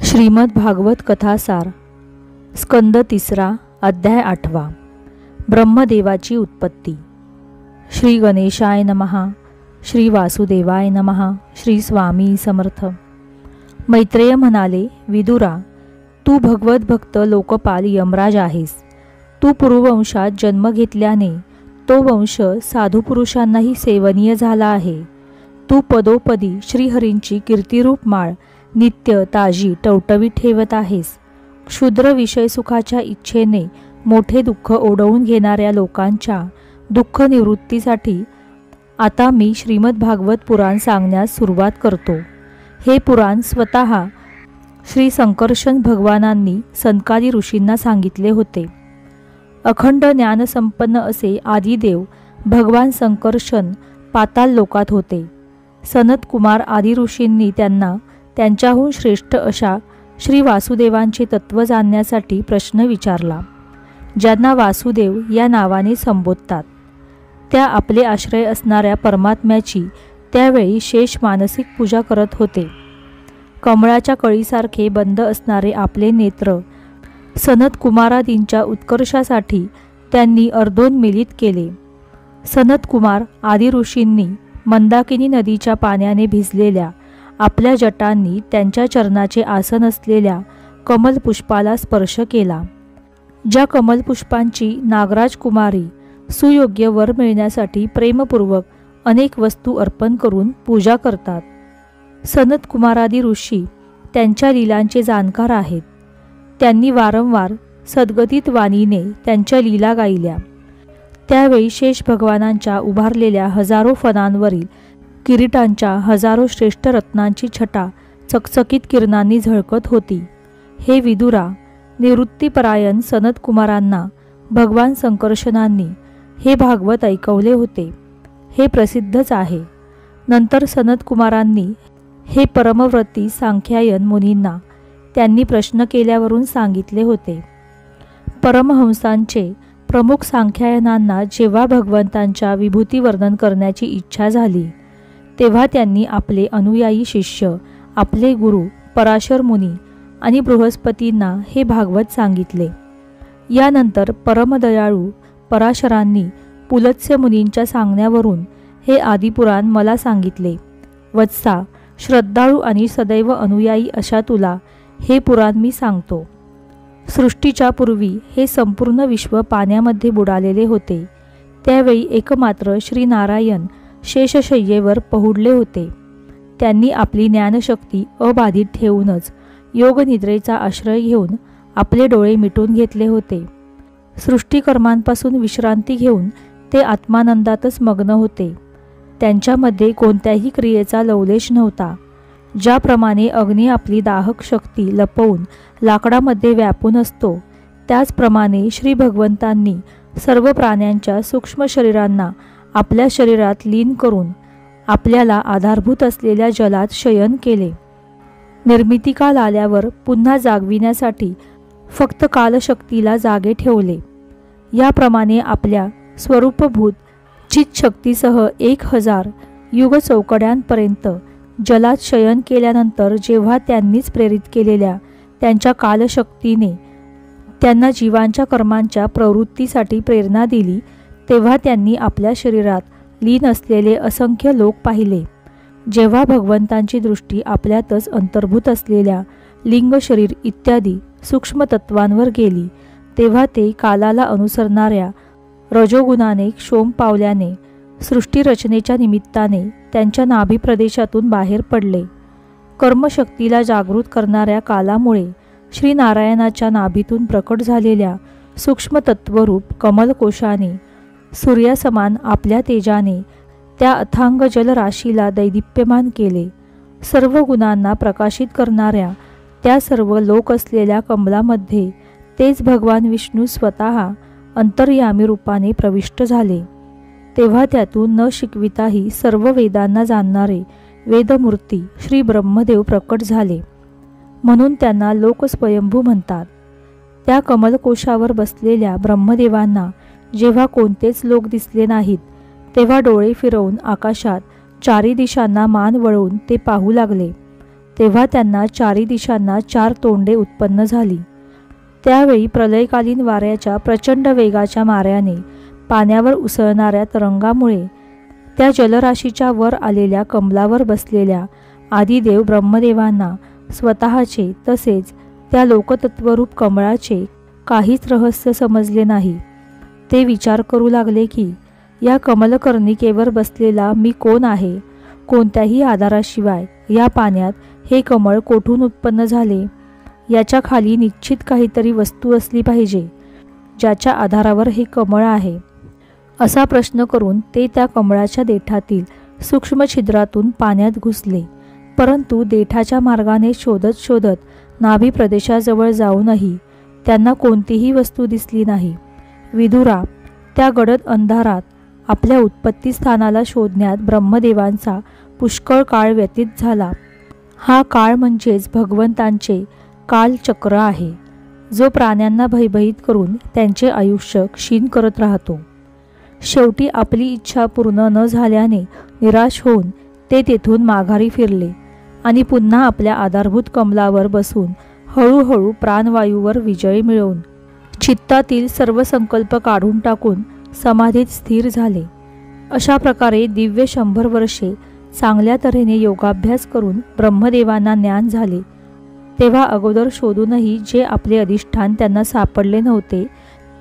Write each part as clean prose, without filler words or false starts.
श्रीमद भागवत कथासार स्कंद 3 अध्याय 8 ब्रह्मदेवाची उत्पत्ती। श्री गणेशाय नमः। श्री वासुदेवाय नमः। श्री स्वामी समर्थ। मैत्रेय म्हणाले, विदुरा, तू भगवत भक्त लोकपाल यमराज आहेस। तू पूर्ववंशात जन्म घेतल्याने तो वंश साधू पुरुषांनाही सेवनीय झाला आहे। तू पदोपदी श्रीहरींची कीर्तिरूप माळ नित्य ताजी टवटवीत ठेवत आहेस। क्षुद्र विषय सुखाच्या इच्छेने मोठे दुःख ओढवून घेणाऱ्या लोकांच्या दुःख निवृत्तीसाठी आता मी श्रीमद भागवत पुराण सांगण्यास सुरुवात करतो। हे पुराण स्वतः श्री संकर्षण भगवानांनी सनकादी ऋषींना सांगितले होते। अखंड ज्ञानसंपन्न असे आदिदेव भगवान संकर्षण पाताल लोकात होते। सनत कुमार आदी ऋषींनी त्यांना त्यांच्याहून श्रेष्ठ अशा श्री वासुदेवांचे तत्व जाणण्यासाठी प्रश्न विचारला, ज्यांना वासुदेव या नावाने संबोधतात। त्या आपले आश्रय असणाऱ्या परमात्म्याची त्यावेळी शेष मानसिक पूजा करत होते। कमळाच्या कळीसारखे बंद असणारे आपले नेत्र सनत कुमारादींच्या उत्कर्षासाठी त्यांनी अर्धोन्मीलित केले। सनत कुमार आदी ऋषींनी मंदाकिनी नदीच्या पाण्याने भिजलेल्या आपल्या जटांनी त्यांच्या चरणाचे आसन असलेल्या कमलपुष्पाला स्पर्श केला। ज्या कमलपुष्पांची नागराज कुमारी सुयोग्य वर मिळण्यासाठी प्रेमपूर्वक अनेक वस्तू अर्पण करून पूजा करतात। सनत कुमारादी ऋषी त्यांच्या लीलांचे जाणकार आहेत। त्यांनी वारंवार सद्गदित वाणीने त्यांच्या लीला गायल्या। त्यावेळी शेष भगवानांच्या उभारलेल्या हजारो फणांवरील किरीटांच्या हजारो श्रेष्ठ रत्नांची छटा चकचकीत किरणांनी झळकत होती। हे विदुरा, निवृत्तीपरायण सनत कुमारांना भगवान संकर्षणांनी हे भागवत ऐकवले होते। हे प्रसिद्धच आहे। नंतर सनत कुमारांनी हे परमव्रती सांख्यायन मुनींना त्यांनी प्रश्न केल्यावरून सांगितले होते। परमहंसांचे प्रमुख सांख्यायनांना जेव्हा भगवंतांच्या विभूती वर्णन करण्याची इच्छा झाली, तेव्हा त्यांनी आपले अनुयायी शिष्य आपले गुरु पराशर मुनी आणि बृहस्पतींना हे भागवत सांगितले। यानंतर परमदयाळू पराशरांनी पुलत्स्य मुनींच्या सांगण्यावरून हे आदिपुराण मला सांगितले। वत्सा, श्रद्धाळू आणि सदैव अनुयायी अशा तुला हे पुराण मी सांगतो। सृष्टीच्या पूर्वी हे संपूर्ण विश्व पाण्यामध्ये बुडालेले होते। त्यावेळी एकमात्र श्री नारायण शेषशय्येवर पहुडले होते। त्यांनी आपली ज्ञानशक्ती अबाधित ठेवूनच योगनिद्रेचा आश्रय घेऊन आपले डोळे मिटून घेतले होते। सृष्टिकर्मांपासून विश्रांती घेऊन ते आत्मानंदातच मग्न होते। त्यांच्यामध्ये कोणत्याही क्रियेचा लवलेश नव्हता। ज्याप्रमाणे अग्नी आपली दाहक शक्ती लपवून लाकडामध्ये व्यापून असतो, त्याचप्रमाणे श्री भगवंतांनी सर्व प्राण्यांच्या सूक्ष्म शरीरांना आपल्या शरीरात लीन करून आपल्याला आधारभूत असलेल्या जलात शयन केले। निर्मितिकाल आल्यावर पुन्हा जागविण्यासाठी फक्त कालशक्तीला जागे ठेवले। याप्रमाणे आपल्या स्वरूपभूत चितशक्तीसह 1000 युग चौकड्यांपर्यंत जलात शयन केल्यानंतर जेव्हा त्यांनीच प्रेरित केलेल्या त्यांच्या कालशक्तीने त्यांना जीवांच्या कर्मांच्या प्रवृत्तीसाठी प्रेरणा दिली, तेव्हा त्यांनी आपल्या शरीरात लीन असलेले असंख्य लोक पाहिले। जेव्हा भगवंतांची दृष्टी आपल्यातच अंतर्भूत असलेल्या लिंग शरीर इत्यादी सूक्ष्म तत्वांवर गेली, तेव्हा ते कालाला अनुसरणाऱ्या रजोगुणाने क्षोभ पावल्याने सृष्टीरचनेच्या निमित्ताने त्यांच्या नाभी प्रदेशातून बाहेर पडले। कर्मशक्तीला जागृत करणाऱ्या कालामुळे श्रीनारायणाच्या नाभीतून प्रकट झालेल्या सूक्ष्म तत्वरूप कमलकोशाने सूर्यासमान आपल्या तेजाने त्या अथांग जलराशीला दैदिप्यमान केले। सर्व गुणांना प्रकाशित करणाऱ्या त्या सर्व लोक असलेल्या कमलामध्ये तेच भगवान विष्णू स्वतः अंतर्यामी रूपाने प्रविष्ट झाले। तेव्हा त्यातून न शिकविताही सर्व वेदांना जाणणारे वेदमूर्ती श्री ब्रह्मदेव प्रकट झाले, म्हणून त्यांना लोक स्वयंभू म्हणतात। त्या कमलकोशावर बसलेल्या ब्रह्मदेवांना जेव्हा कोणतेच लोक दिसले नाहीत, तेव्हा डोळे फिरवून आकाशात चारी दिशांना मान वळवून ते पाहू लागले। तेव्हा त्यांना चारी दिशांना 4 तोंडे उत्पन्न झाली. त्यावेळी प्रलयकालीन वाऱ्याच्या प्रचंड वेगाच्या माऱ्याने पाण्यावर उसळणाऱ्या तरंगामुळे त्या जलराशीच्या वर आलेल्या कमलावर बसलेल्या आदिदेव ब्रह्मदेवांना स्वतःचे तसेच त्या लोकतत्वरूप कमळाचे काहीच रहस्य समजले नाही. ते विचार करू लागले की या कमलकर्णिकेवर बसलेला मी कोण आहे? कोणत्याही आधाराशिवाय या पाण्यात हे कमळ कोठून उत्पन्न झाले? याच्या खाली निश्चित काहीतरी वस्तू असली पाहिजे ज्याच्या आधारावर हे कमळ आहे. असा प्रश्न करून ते त्या कमळाच्या देठातील सूक्ष्म छिद्रातून पाण्यात घुसले. परंतु देठाच्या मार्गाने शोधत शोधत नाभी प्रदेशाजवळ जाऊनही त्यांना कोणतीही वस्तू दिसली नाही. विदुरा, त्या गडद अंधारात आपल्या उत्पत्ती स्थानाला शोधण्यात ब्रह्मदेवांचा पुष्कळ काळ व्यतीत झाला. हा काळ म्हणजेच भगवंतांचे कालचक्र आहे, जो प्राण्यांना भयभीत करून त्यांचे आयुष्य क्षीण करत राहतो. शेवटी आपली इच्छा पूर्ण न झाल्याने निराश होऊन ते तेथून माघारी फिरले आणि पुन्हा आपल्या आधारभूत कमलावर बसून हळूहळू प्राणवायूवर विजय मिळवून चित्तातील सर्व संकल्प काढून टाकून समाधीत स्थिर झाले. अशा प्रकारे दिव्य 100 वर्षे चांगल्या तऱ्हेने योगाभ्यास करून ब्रह्मदेवांना ज्ञान झाले. तेव्हा अगोदर शोधूनही जे आपले अधिष्ठान त्यांना सापडले नव्हते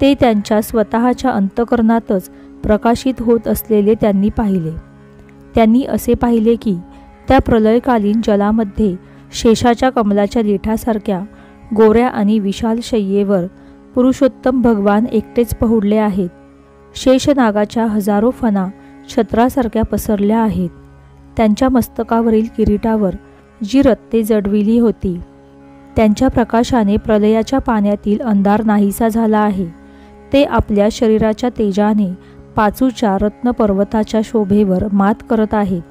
ते त्यांच्या स्वतःच्या अंतःकरणातच प्रकाशित होत असलेले त्यांनी पाहिले. त्यांनी असे पाहिले की त्या प्रलयकालीन जलामध्ये शेषाच्या कमलाच्या देठासारख्या गोऱ्या आणि विशाल शय्येवर पुरुषोत्तम भगवान एकटेच पहुडले आहेत. शेषनागाच्या हजारो फणा छत्रासारख्या पसरल्या आहेत. त्यांच्या मस्तकावरील किरीटावर जी रत्ने जडविली होती त्यांच्या प्रकाशाने प्रलयाच्या पाण्यातील अंधार नाहीसा झाला आहे. ते आपल्या शरीराच्या तेजाने पाचूच्या रत्नपर्वताच्या शोभेवर मात करत आहेत.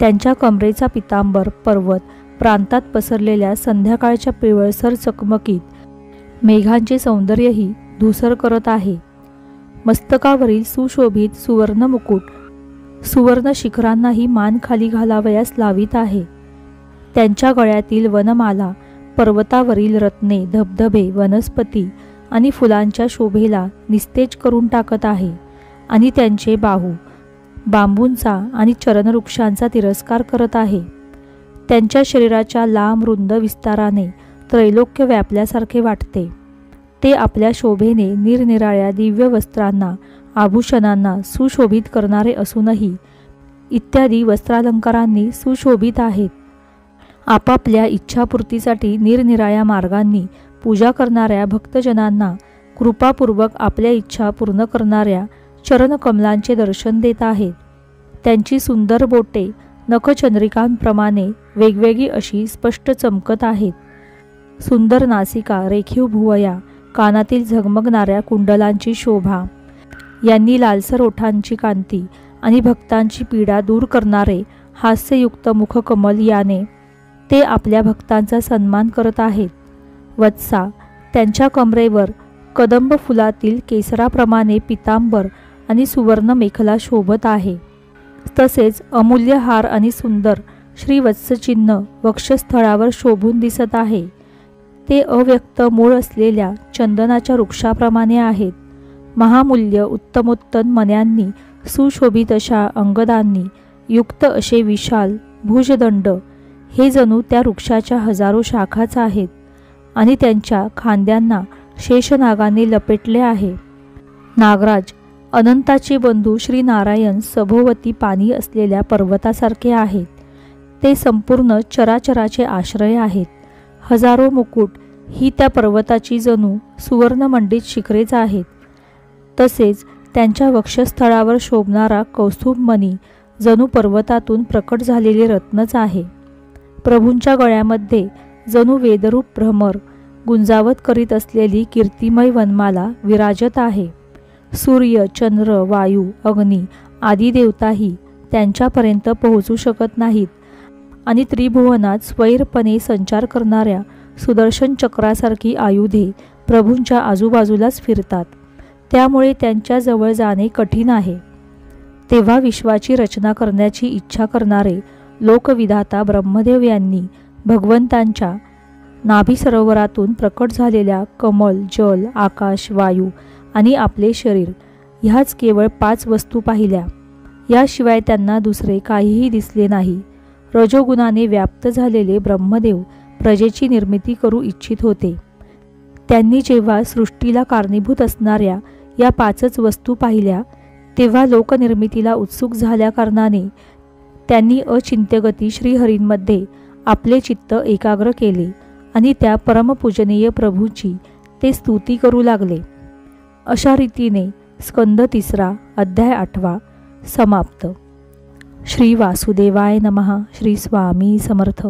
त्यांच्या कमरेचा पितांबर पर्वत प्रांतात पसरलेल्या संध्याकाळच्या पिवळसर चकमकीत मेघांचे सौंदर्यही धूसर करत आहे. मस्तकावरील सुशोभित सुवर्ण मुकुट सुवर्ण शिखरांनाही मान खाली घालावयास लावित आहे. त्यांच्या गळ्यातील वनमाला पर्वतावरील रत्ने, धबधबे, वनस्पती आणि फुलांच्या शोभेला निस्तेज करून टाकत आहे आणि त्यांचे बाहू बांबूंचा आणि चरणवृक्षांचा तिरस्कार करत आहे. त्यांच्या शरीराच्या लांब रुंद विस्ताराने त्रैलोक्य व्यापल्यासारखे वाटते. ते आपल्या शोभेने निरनिराळ्या दिव्य वस्त्रांना, आभूषणांना सुशोभित करणारे असूनही इत्यादी वस्त्रालंकारांनी सुशोभित आहेत. आपापल्या इच्छापूर्तीसाठी निरनिराळ्या मार्गांनी पूजा करणाऱ्या भक्तजनांना कृपापूर्वक आपल्या इच्छा पूर्ण करणाऱ्या चरणकमलांचे दर्शन देत आहेत. त्यांची सुंदर बोटे नखचंद्रिकांप्रमाणे वेगवेगळी अशी स्पष्ट चमकत आहेत. सुंदर नासिका, रेखीव भुवया, कानातील झगमगणाऱ्या कुंडलांची शोभा यांनी लालसर ओठांची कांती आणि भक्तांची पीडा दूर करणारे हास्ययुक्त मुखकमल याने ते आपल्या भक्तांचा सन्मान करत आहेत. वत्सा, त्यांच्या कमरेवर कदंब फुलातील केसराप्रमाणे पितांबर आणि सुवर्ण मेखला शोभत आहे. तसेच अमूल्य हार आणि सुंदर श्रीवत्सचिन्ह वक्षस्थळावर शोभून दिसत आहे. ते अव्यक्त मूळ असलेल्या चंदनाच्या वृक्षाप्रमाणे आहेत. महामूल्य उत्तमोत्तम मण्यांनी सुशोभित अशा अंगदांनी युक्त असे विशाल भुजदंड हे जणू त्या वृक्षाच्या हजारो शाखाच आहेत आणि त्यांच्या खांद्यांना शेषनागाने लपेटले आहे. नागराज, अनंताचे बंधू श्री नारायण सभोवती पाणी असलेल्या पर्वतासारखे आहेत. ते संपूर्ण चराचराचे आश्रय आहेत. हजारो मुकुट ही त्या पर्वताची जणू सुवर्णमंडित शिखरेच आहेत. तसेच त्यांच्या वक्षस्थळावर शोभणारा कौस्तुभमणी जणू पर्वतातून प्रकट झालेले रत्नच आहे. प्रभूंच्या गळ्यामध्ये जणू वेदरूप भ्रमर गुंजावत करीत असलेली कीर्तिमय वनमाला विराजत आहे. सूर्य, चंद्र, वायू, अग्नी आदी देवताही त्यांच्यापर्यंत पोहोचू शकत नाहीत आणि त्रिभुवनात स्वैरपणे संचार करणाऱ्या सुदर्शन चक्रासारखी आयुधे प्रभूंच्या आजूबाजूलाच फिरतात. त्यामुळे त्यांच्याजवळ जाणे कठीण आहे. तेव्हा विश्वाची रचना करण्याची इच्छा करणारे लोकविधाता ब्रह्मदेव यांनी भगवंतांच्या नाभी सरोवरातून प्रकट झालेल्या कमल, जल, आकाश, वायू आणि आपले शरीर ह्याच केवळ 5 वस्तू पाहिल्या. याशिवाय त्यांना दुसरे काहीही दिसले नाही. रजोगुणाने व्याप्त झालेले ब्रह्मदेव प्रजेची निर्मिती करू इच्छित होते. त्यांनी जेव्हा सृष्टीला कारणीभूत असणाऱ्या या 5च वस्तू पाहिल्या तेव्हा लोकनिर्मितीला उत्सुक झाल्याकारणाने त्यांनी अचिंत्यगती श्रीहरींमध्ये आपले चित्त एकाग्र केले आणि त्या परमपूजनीय प्रभूची ते स्तुती करू लागले. अशा रीतीने स्कंद 3 अध्याय 8 समाप्त. श्री वासुदेवाय नमः. श्री स्वामी समर्थ.